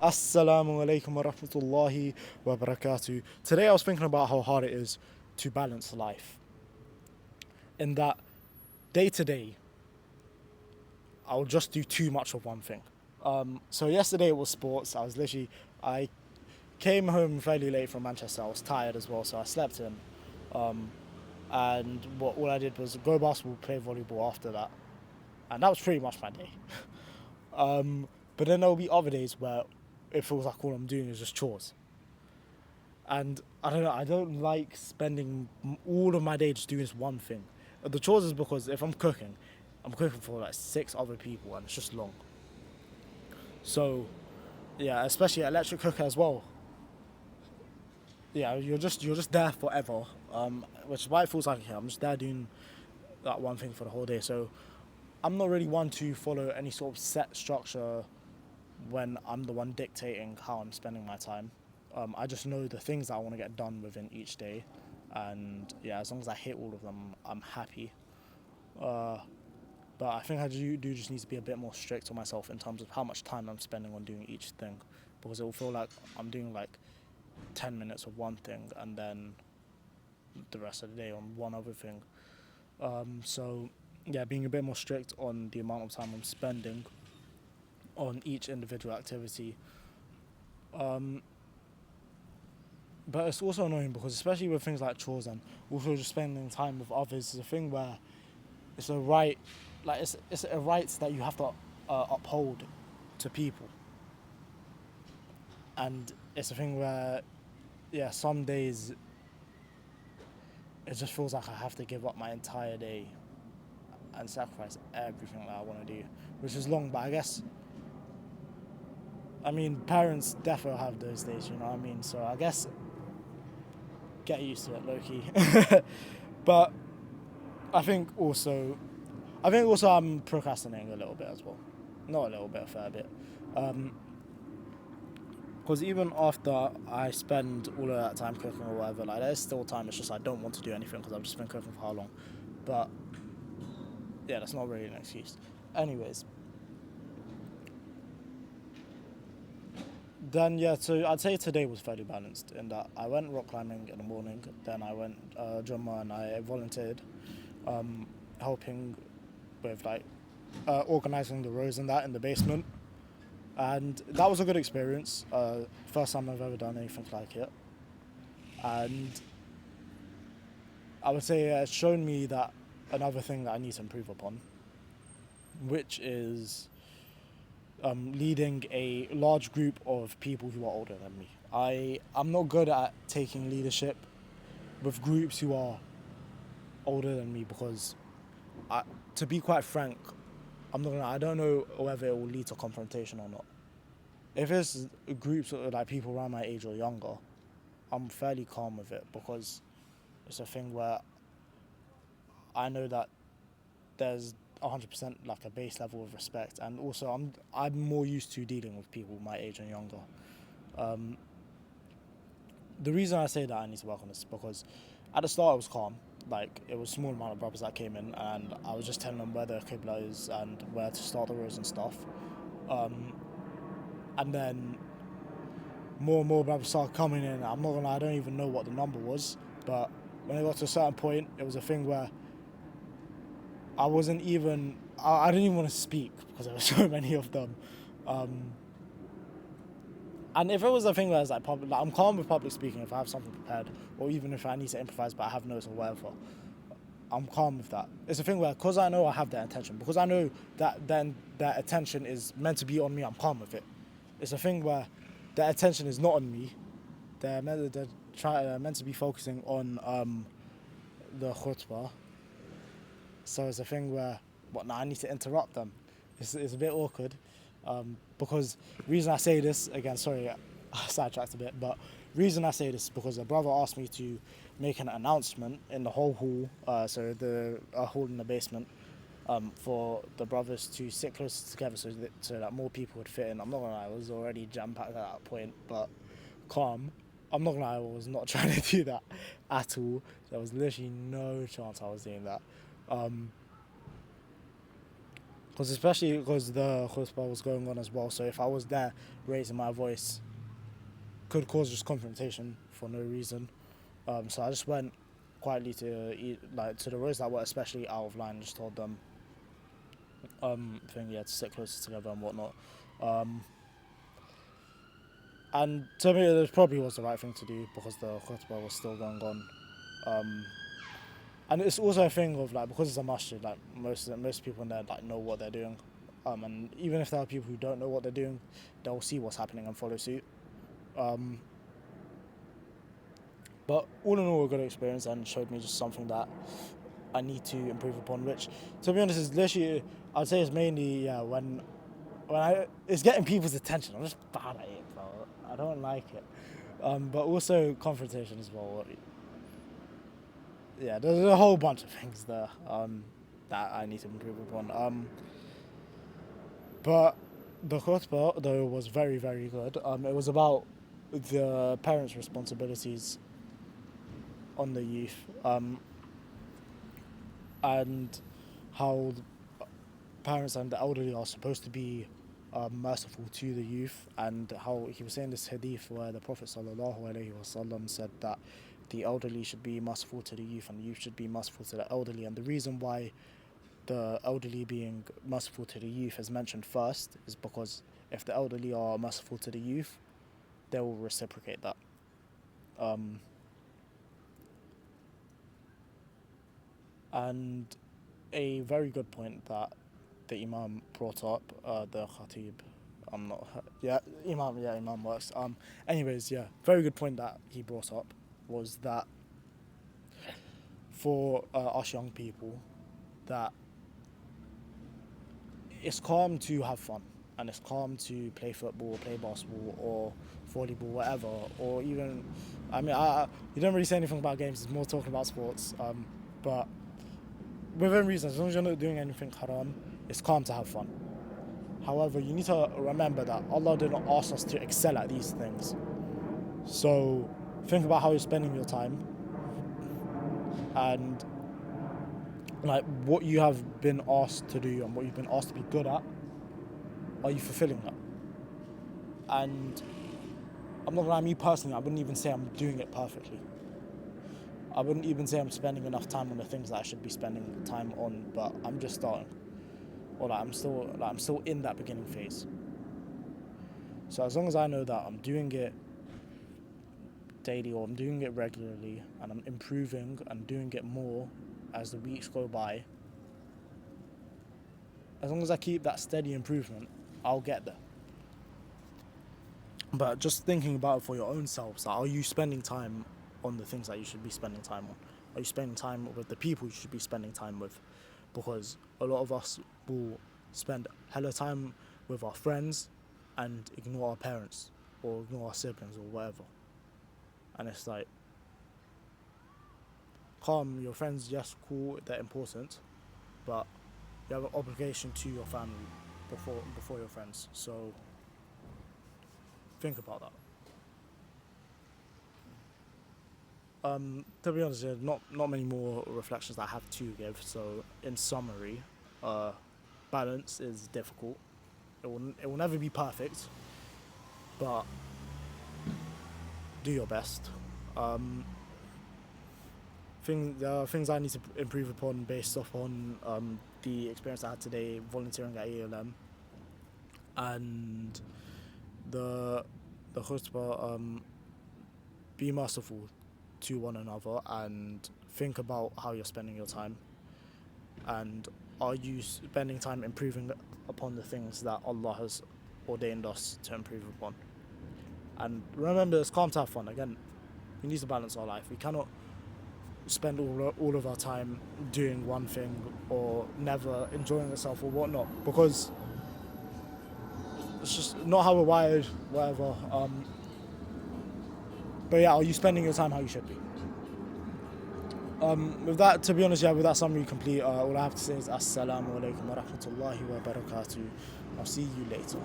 Assalamu alaikum wa rahmatullahi wa barakatuh. Today I was thinking about how hard it is to balance life. In that day to day, I'll just do too much of one thing. So yesterday it was sports. I came home fairly late from Manchester. I was tired as well, so I slept in. Um, and all I did was go basketball, play volleyball after that. And that was pretty much my day. But then there'll be other days where it feels like all I'm doing is just chores. And I don't know, I don't like spending all of my day just doing this one thing. The chores is because if I'm cooking for like six other people and it's just long. So yeah, especially electric cooker as well. Yeah, you're just there forever. Which is why it feels like here. I'm just there doing that one thing for the whole day. So I'm not really one to follow any sort of set structure when I'm the one dictating how I'm spending my time. I just know the things that I want to get done within each day, and yeah, as long as I hit all of them, I'm happy. Uh, but I think I do just need to be a bit more strict on myself in terms of how much time I'm spending on doing each thing, because it will feel like I'm doing like 10 minutes of one thing and then the rest of the day on one other thing. So yeah, being a bit more strict on the amount of time I'm spending on each individual activity. Um, but it's also annoying because especially with things like chores and also just spending time with others is a thing where it's a right, like it's a right that you have to uphold to people, and it's a thing where yeah, some days it just feels like I have to give up my entire day and sacrifice everything that I want to do, which is long. But I guess I mean parents definitely have those days, you know what I mean. So I guess get used to it, low key. But I think also I'm procrastinating a little bit as well. Not a little bit, a fair bit. Because even after I spend all of that time cooking or whatever, like there's still time. It's just I don't want to do anything because I've just been cooking for how long. But yeah, that's not really an excuse. Anyways, then yeah, so I'd say today was fairly balanced in that I went rock climbing in the morning. Then I went drummer and I volunteered, helping with like organizing the rows and that in the basement. And that was a good experience. First time I've ever done anything like it, and I would say it's shown me that another thing that I need to improve upon, which is leading a large group of people who are older than me. I'm not good at taking leadership with groups who are older than me because, I, to be quite frank, I don't know whether it will lead to confrontation or not. If it's groups of like people around my age or younger, I'm fairly calm with it because it's a thing where I know that there's 100% like a base level of respect, and also I'm more used to dealing with people my age and younger. Um, the reason I say that I need to work on this is because at the start I was calm. Like it was a small amount of brothers that came in, and I was just telling them where the qibla is and where to start the rows and stuff. Um, and then more and more brothers started coming in. I'm not gonna lie, I don't even know what the number was, but when it got to a certain point, it was a thing where I didn't even want to speak because there were so many of them. Um, and if it was a thing where it's like public, like I'm calm with public speaking if I have something prepared, or even if I need to improvise but I have notes or whatever, I'm calm with that. It's a thing where because I know I have their attention, because I know that then their attention is meant to be on me, I'm calm with it. It's a thing where their attention is not on me. They're meant to be focusing on the khutbah. So it's a thing where, what now? I need to interrupt them. It's a bit awkward, because reason I say this again. Sorry, I sidetracked a bit, but reason I say this is because a brother asked me to make an announcement in the whole hall, so the hall in the basement, for the brothers to sit closer together so that more people would fit in. I'm not gonna lie, I was already jam packed at that point, but calm. I'm not gonna lie, I was not trying to do that at all. There was literally no chance I was doing that. Um, Because especially because the khutbah was going on as well, so if I was there raising my voice, could cause just confrontation for no reason. So I just went quietly to the rows that were especially out of line. Just told them, to sit closer together and whatnot. And to me, it probably was the right thing to do because the khutbah was still going on. And it's also a thing of because it's a masjid, most people in there know what they're doing. And even if there are people who don't know what they're doing, they'll see what's happening and follow suit. But all in all, a good experience and showed me just something that I need to improve upon. Which, to be honest, is literally I'd say it's mainly when it's getting people's attention. I'm just bad at it, bro. I don't like it. But also confrontation as well. Yeah, there's a whole bunch of things there that I need to improve upon. But the khutbah, though, was very, very good. It was about the parents' responsibilities on the youth, and how the parents and the elderly are supposed to be merciful to the youth, and how he was saying this hadith where the Prophet ﷺ said that the elderly should be merciful to the youth and the youth should be merciful to the elderly. And the reason why the elderly being merciful to the youth is mentioned first is because if the elderly are merciful to the youth, they will reciprocate that. And a very good point that the Imam brought up, the Khatib, Imam works. Very good point that he brought up was that for us young people, that it's calm to have fun and it's calm to play football, play basketball or volleyball, whatever, or even, you don't really say anything about games, it's more talking about sports, but within reason, as long as you're not doing anything haram, it's calm to have fun. However, you need to remember that Allah did not ask us to excel at these things. So think about how you're spending your time and what you have been asked to do and what you've been asked to be good at. Are you fulfilling that? And I'm not gonna lie, me personally, I wouldn't even say I'm doing it perfectly. I wouldn't even say I'm spending enough time on the things that I should be spending time on, but I'm just starting. Or I'm still in that beginning phase. So as long as I know that I'm doing it daily or I'm doing it regularly and I'm improving and doing it more as the weeks go by, as long as I keep that steady improvement, I'll get there. But just thinking about it for your own selves, are you spending time on the things that you should be spending time on? Are you spending time with the people you should be spending time with? Because a lot of us will spend hella time with our friends and ignore our parents or ignore our siblings or whatever. And it's calm, your friends, yes, cool, they're important, but you have an obligation to your family before your friends. So think about that. To be honest, not many more reflections that I have to give. So in summary, balance is difficult. It will never be perfect, but do your best. There are things I need to improve upon based off on the experience I had today volunteering at ALM and the khutbah. Be merciful to one another and think about how you're spending your time, and are you spending time improving upon the things that Allah has ordained us to improve upon. And remember, it's calm to have fun. Again, we need to balance our life. We cannot spend all of our time doing one thing or never enjoying ourselves or whatnot, because it's just not how we're wired, whatever. But yeah, are you spending your time how you should be? With that, to be honest, with that summary complete, all I have to say is Assalamu alaikum wa rahmatullahi wa barakatuh. I'll see you later.